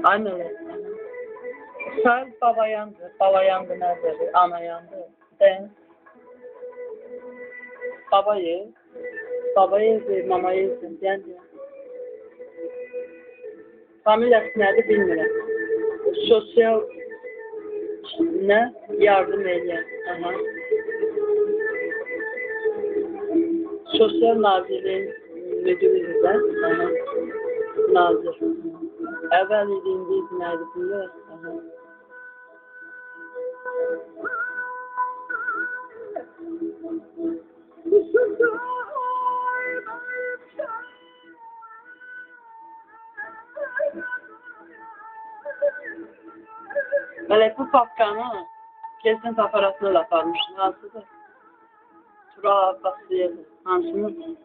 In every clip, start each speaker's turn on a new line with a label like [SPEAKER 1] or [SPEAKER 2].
[SPEAKER 1] Anne öyle. Sahil baba yandı. Baba yandı nerede? Ana yandı. De. Babayı. Babayı, mamayı, yani. Familyası nerede bilmirəm. Sosyal ne? Yardım edən. Aha. Sosyal Nazirliğin müdürüyüzdən. Aha. Nazir. Əvvəl idi, indi nədir bilmirəm. Aha. Belə bu papkanı prezident aparatına da aparmışdı. Hansıdır? Tura Abbasiye'dir. Hansını?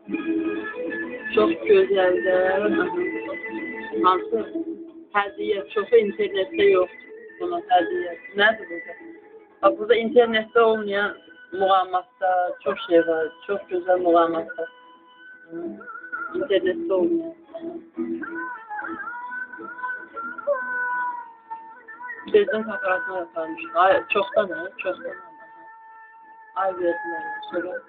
[SPEAKER 1] Çok güzeldir. Hansı? Hediye. Çoxu internette yok. Buna hediye. Nədir burada? Bak burada internette olmayan muğamatlar çok şey var. Çok güzel muğamatlar. İnternette olmayan. Prezident aparatına yaparmış. Ay, çoktan ha, çoktan. Ay verdiler. Sonra.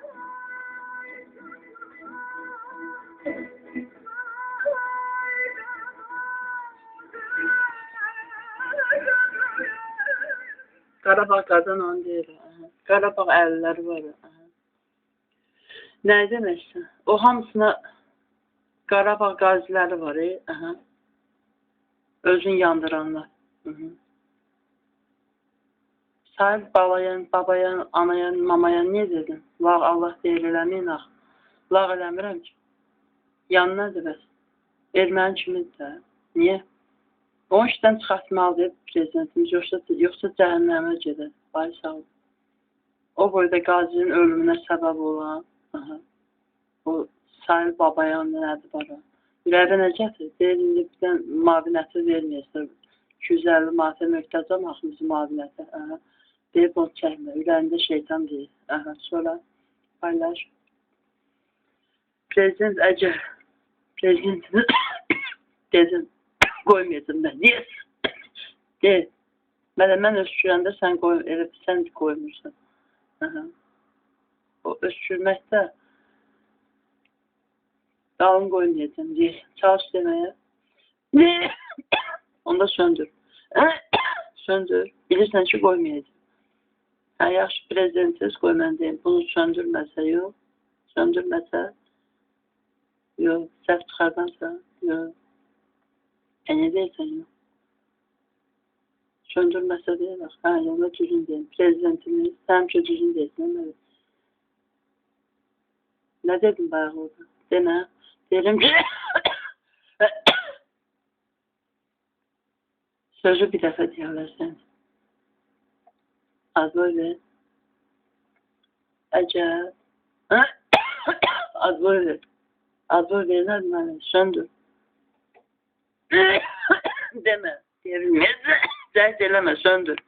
[SPEAKER 1] Qarabağ qazan onu deyir. Qarabağ əlləri var. Nə deməksən? O hamısına Qarabağ qaziləri var. Özün yandıranlar. Sahil babayan, anayan, mamayan niyə dedin? Lağ Allah deyir eləməyin ax. Lağ eləmirəm ki. Yanınadır bəs. Erməni kimidir də. Niyə? Onu işdən çıxartmalıdır prezidentimiz, yoxsa cəhənnəmə gedər. Ay sağ ol. O boyda qazinin ölümünə səbəb olan, o Sahil babayan nədir bara. Ürəyə nə gətir? Deyir, indi bizdən mavinəti verməyəsə, 250 manata möhtac olmaqımızı mavinətə. Deyib onu çəkmə, ürəyində şeytan deyir. Sonra paylaş. Prezident əgər prezidentini dedim, qoymayacam mən. Deyil. Mən öskürəndə sən qoymursan. O öskürməkdə dalın qoymayacam deyil. Çalış deməyə. Onda söndür. Söndür. Bilirsən ki, qoymayacam. Yaxşı prezidentiniz qoy mən deyim. Bunu söndürməsə, yox. Söndürməsə, yox. Səhv çıxardansa, yox. Ne deyirsən, yox. Söndürməsə deyil, bax. Yola düzün deyim. Prezidentimiz, həmişə düzün deyilsin. Nə dedim bayaq orada? Demə. Deyirəm ki, sözü bir dəfə deyərlərsən. Az boy ver. Əcəb. Az boy ver. Az boy verlər mənə. Söndür. Demə. Deyirəm. Zəhd eləmə. Söndür.